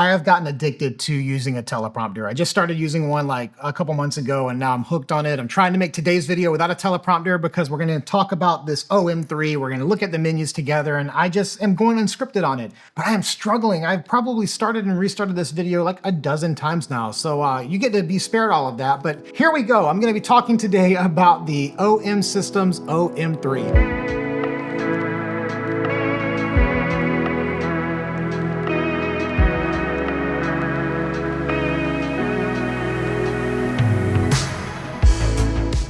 I have gotten addicted to using a teleprompter. I just started using one like a couple months ago and now I'm hooked on it. I'm trying to make today's video without a teleprompter because we're going to talk about this OM-3. We're going to look at the menus together and I just am going unscripted on it. But I am struggling. I've probably started and restarted this video like a dozen times now. So you get to be spared all of that. But here we go. I'm going to be talking today about the OM Systems OM-3.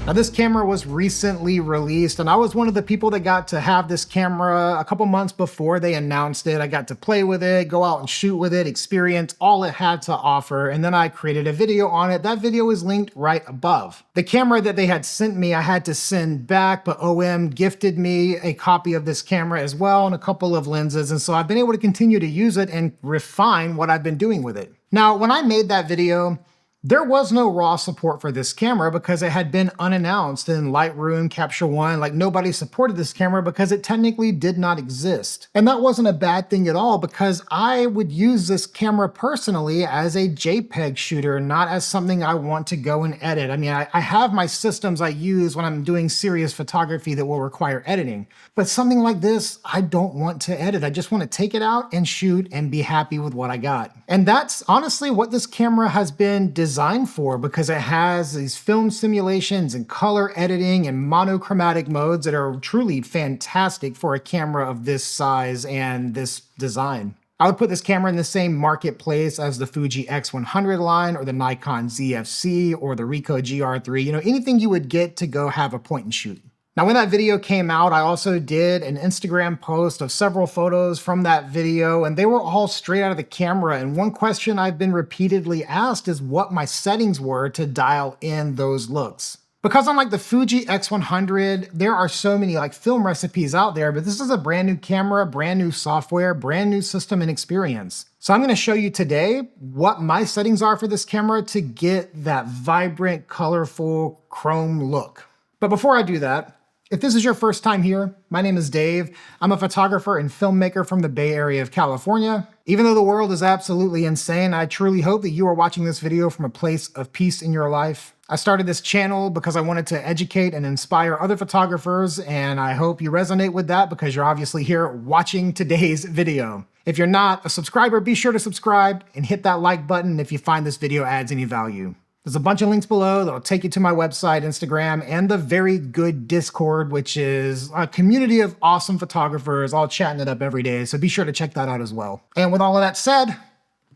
Now this camera was recently released and I was one of the people that got to have this camera a couple months before they announced it. I got to play with it, go out and shoot with it, experience all it had to offer, and then I created a video on it. That video is linked right above. The camera that they had sent me, I had to send back, but OM gifted me a copy of this camera as well and a couple of lenses, and so I've been able to continue to use it and refine what I've been doing with it. Now, when I made that video, there was no raw support for this camera because it had been unannounced in Lightroom, Capture One. Like nobody supported this camera because it technically did not exist. And that wasn't a bad thing at all because I would use this camera personally as a JPEG shooter, not as something I want to go and edit. I mean, I have my systems I use when I'm doing serious photography that will require editing. But something like this, I don't want to edit. I just want to take it out and shoot and be happy with what I got. And that's honestly what this camera has been designed for because it has these film simulations and color editing and monochromatic modes that are truly fantastic for a camera of this size and this design. I would put this camera in the same marketplace as the Fuji X100 line or the Nikon ZFC or the Ricoh GR3, you know, anything you would get to go have a point and shoot. Now, when that video came out, I also did an Instagram post of several photos from that video, and they were all straight out of the camera. And one question I've been repeatedly asked is what my settings were to dial in those looks. Because unlike the Fuji X100, there are so many like film recipes out there, but this is a brand new camera, brand new software, brand new system and experience. So I'm going to show you today what my settings are for this camera to get that vibrant, colorful chrome look. But before I do that, if this is your first time here, my name is Dave. I'm a photographer and filmmaker from the Bay Area of California. Even though the world is absolutely insane, I truly hope that you are watching this video from a place of peace in your life. I started this channel because I wanted to educate and inspire other photographers, and I hope you resonate with that because you're obviously here watching today's video. If you're not a subscriber, be sure to subscribe and hit that like button if you find this video adds any value. There's a bunch of links below that'll take you to my website, Instagram, and the very good Discord, which is a community of awesome photographers all chatting it up every day. So be sure to check that out as well. And with all of that said,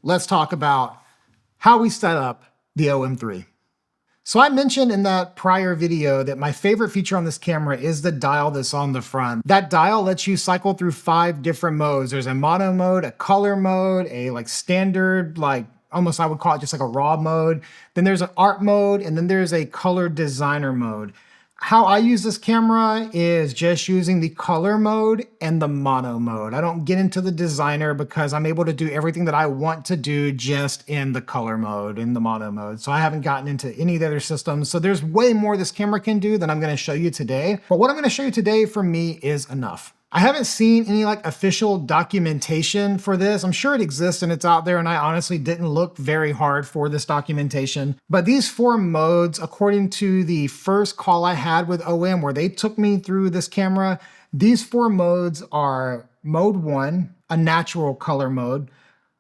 let's talk about how we set up the OM-3. So I mentioned in that prior video that my favorite feature on this camera is the dial that's on the front. That dial lets you cycle through 5 different modes. There's a mono mode, a color mode, a like standard, like almost I would call it just like a raw mode. Then there's an art mode, and then there's a color designer mode. How I use this camera is just using the color mode and the mono mode. I don't get into the designer because I'm able to do everything that I want to do just in the color mode, in the mono mode. So I haven't gotten into any of the other systems. So there's way more this camera can do than I'm gonna show you today. But what I'm gonna show you today for me is enough. I haven't seen any like official documentation for this. I'm sure it exists and it's out there, and I honestly didn't look very hard for this documentation. But these 4 modes, according to the first call I had with OM where they took me through this camera, these 4 modes are mode 1, a natural color mode.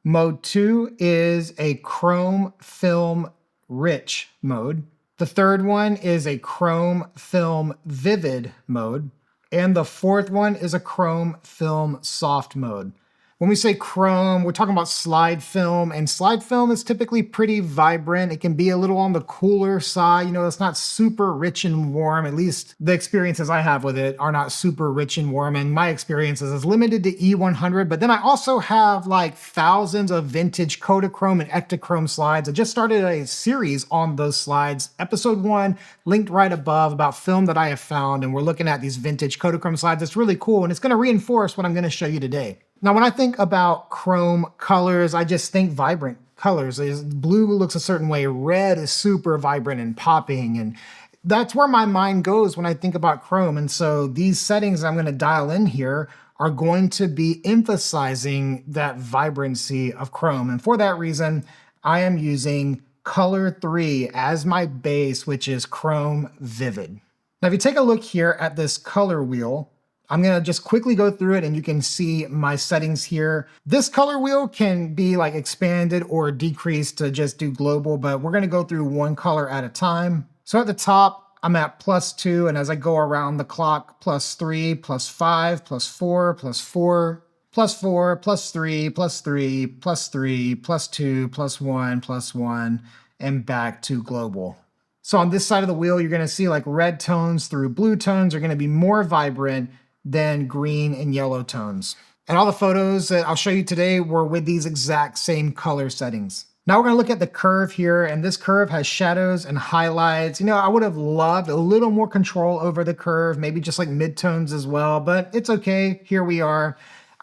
Mode 2 is a chrome film rich mode. The third one is a chrome film vivid mode. And the 4th one is a chrome film soft mode. When we say chrome, we're talking about slide film, and slide film is typically pretty vibrant. It can be a little on the cooler side. You know, it's not super rich and warm. At least the experiences I have with it are not super rich and warm, and my experiences is limited to E100. But then I also have like thousands of vintage Kodachrome and Ektachrome slides. I just started a series on those slides. Episode 1 linked right above about film that I have found, and we're looking at these vintage Kodachrome slides. It's really cool, and it's going to reinforce what I'm going to show you today. Now, when I think about chrome colors, I just think vibrant colors. Blue looks a certain way. Red is super vibrant and popping, and That's where my mind goes when I think about Chrome. And so these settings I'm going to dial in here are going to be emphasizing that vibrancy of Chrome. And for that reason, I am using Color 3 as my base, which is Chrome Vivid. Now, if you take a look here at this color wheel, I'm going to just quickly go through it and you can see my settings here. This color wheel can be like expanded or decreased to just do global, but we're going to go through one color at a time. So at the top, I'm at +2, and as I go around the clock, +3, +5, +4, +4, +4, +3, +3, +3, +2, +1, +1, and back to global. So on this side of the wheel, you're going to see like red tones through blue tones are going to be more vibrant than green and yellow tones. And all the photos that I'll show you today were with these exact same color settings. Now we're going to look at the curve here, and this curve has shadows and highlights. You know, I would have loved a little more control over the curve, maybe just like midtones as well, but it's okay. Here we are.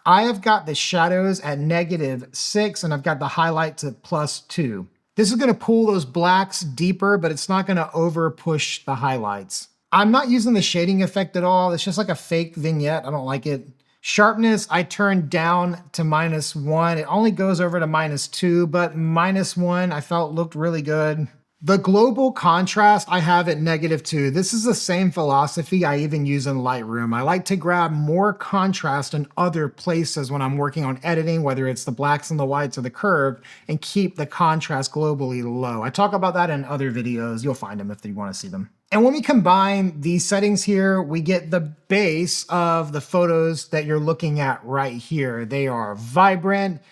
I have got the shadows at -6, and I've got the highlights at +2. This is going to pull those blacks deeper, but it's not going to over push the highlights. I'm not using the shading effect at all. It's just like a fake vignette. I don't like it. Sharpness, I turned down to -1. It only goes over to -2, but -1 I felt looked really good. The global contrast I have at -2. This is the same philosophy I even use in Lightroom. I like to grab more contrast in other places when I'm working on editing, whether it's the blacks and the whites or the curve, and keep the contrast globally low. I talk about that in other videos. You'll find them if you want to see them. And when we combine these settings here, we get the base of the photos that you're looking at right here. They are vibrant,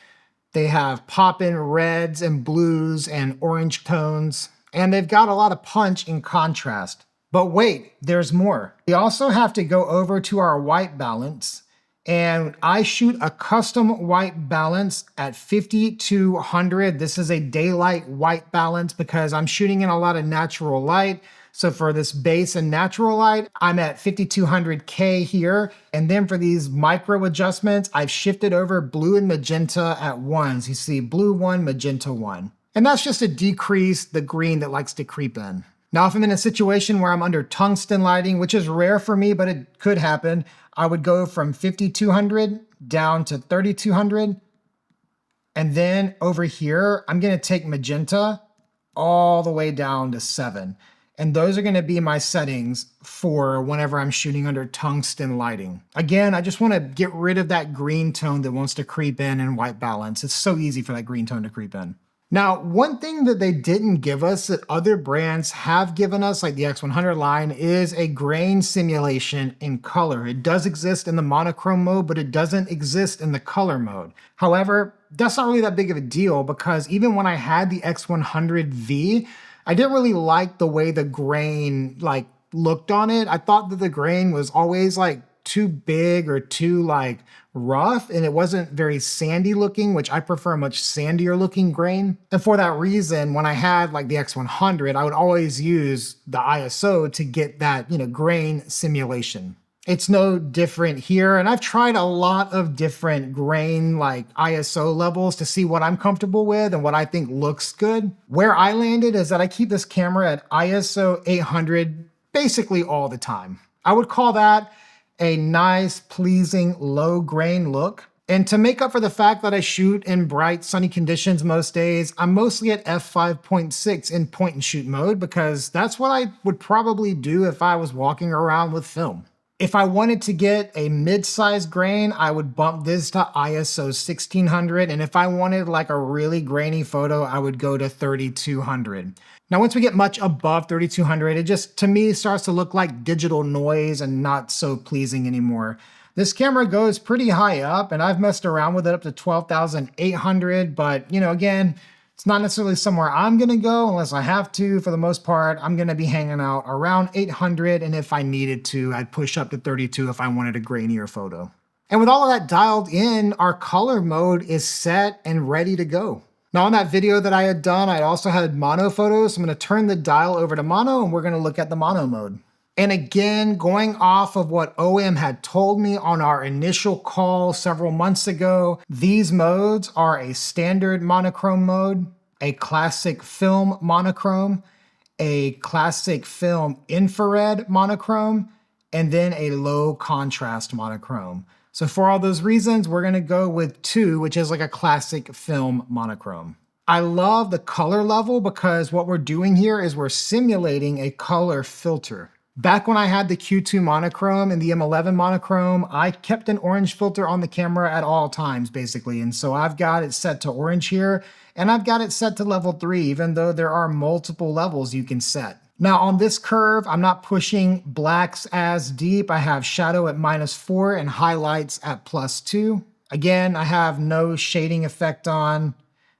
they have pop-in reds and blues and orange tones, and they've got a lot of punch and contrast. But wait, there's more. We also have to go over to our white balance, and I shoot a custom white balance at 5200. This is a daylight white balance because I'm shooting in a lot of natural light. So for this base and natural light, I'm at 5200K here. And then for these micro adjustments, I've shifted over blue and magenta at 1s. You see blue 1, magenta 1. And that's just to decrease the green that likes to creep in. Now, if I'm in a situation where I'm under tungsten lighting, which is rare for me, but it could happen, I would go from 5200 down to 3200. And then over here, I'm going to take magenta all the way down to 7. And those are going to be my settings for whenever I'm shooting under tungsten lighting. Again, I just want to get rid of that green tone that wants to creep in white balance. It's so easy for that green tone to creep in. Now, one thing that they didn't give us that other brands have given us, like the X100 line, is a grain simulation in color. It does exist in the monochrome mode, but it doesn't exist in the color mode. However, that's not really that big of a deal because even when I had the X100V, I didn't really like the way the grain looked on it. I thought that the grain was always too big or too rough, and it wasn't very sandy looking, which I prefer a much sandier looking grain. And for that reason, when I had the X100, I would always use the ISO to get that, grain simulation. It's no different here, and I've tried a lot of different grain ISO levels to see what I'm comfortable with and what I think looks good. Where I landed is that I keep this camera at ISO 800 basically all the time. I would call that a nice, pleasing, low grain look. And to make up for the fact that I shoot in bright, sunny conditions most days, I'm mostly at f5.6 in point and shoot mode because that's what I would probably do if I was walking around with film. If I wanted to get a mid-size grain, I would bump this to ISO 1600. And if I wanted a really grainy photo, I would go to 3200. Now, once we get much above 3200, it just, to me, starts to look like digital noise and not so pleasing anymore. This camera goes pretty high up, and I've messed around with it up to 12,800, but, again, it's not necessarily somewhere I'm gonna go unless I have to. For the most part, I'm gonna be hanging out around 800, and if I needed to, I'd push up to 32 if I wanted a grainier photo. And with all of that dialed in, our color mode is set and ready to go. Now on that video that I had done, I also had mono photos. So I'm gonna turn the dial over to mono, and we're gonna look at the mono mode. And again, going off of what OM had told me on our initial call several months ago, these modes are a standard monochrome mode, a classic film monochrome, a classic film infrared monochrome, and then a low contrast monochrome. So for all those reasons, we're gonna go with 2, which is like a classic film monochrome. I love the color level because what we're doing here is we're simulating a color filter. Back when I had the Q2 monochrome and the M11 monochrome, I kept an orange filter on the camera at all times, basically. And so I've got it set to orange here, and I've got it set to level 3, even though there are multiple levels you can set. Now on this curve, I'm not pushing blacks as deep. I have shadow at -4 and highlights at +2. Again, I have no shading effect on.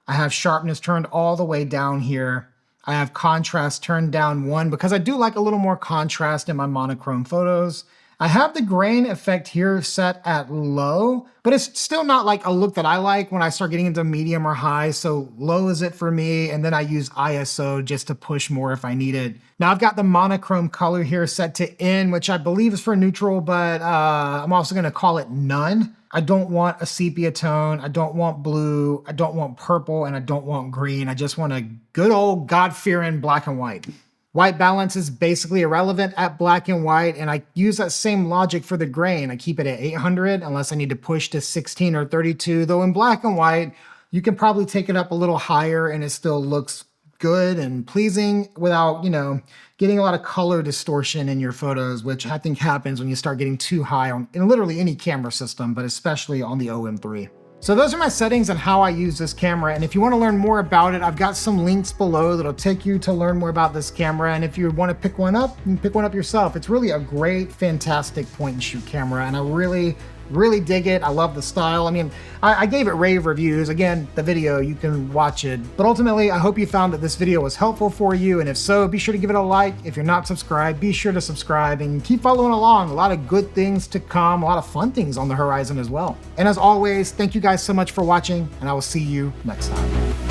I have sharpness turned all the way down here. I have contrast turned down 1 because I do like a little more contrast in my monochrome photos. I have the grain effect here set at low, but it's still not like a look that I like when I start getting into medium or high, so low is it for me, and then I use ISO just to push more if I need it. Now I've got the monochrome color here set to N, which I believe is for neutral, but I'm also gonna call it none. I don't want a sepia tone, I don't want blue, I don't want purple, and I don't want green. I just want a good old God-fearing black and white. White balance is basically irrelevant at black and white, and I use that same logic for the grain. I keep it at 800 unless I need to push to 16 or 32, though in black and white, you can probably take it up a little higher and it still looks good and pleasing without, getting a lot of color distortion in your photos, which I think happens when you start getting too high in literally any camera system, but especially on the OM-3. So those are my settings and how I use this camera. And if you want to learn more about it, I've got some links below that'll take you to learn more about this camera. And if you want to pick one up, you can pick one up yourself. It's really a great, fantastic point and shoot camera. And I really dig it. I love the style. I mean, I gave it rave reviews. Again, the video, you can watch it. But ultimately, I hope you found that this video was helpful for you. And if so, be sure to give it a like. If you're not subscribed, be sure to subscribe and keep following along. A lot of good things to come, a lot of fun things on the horizon as well. And as always, thank you guys so much for watching, and I will see you next time.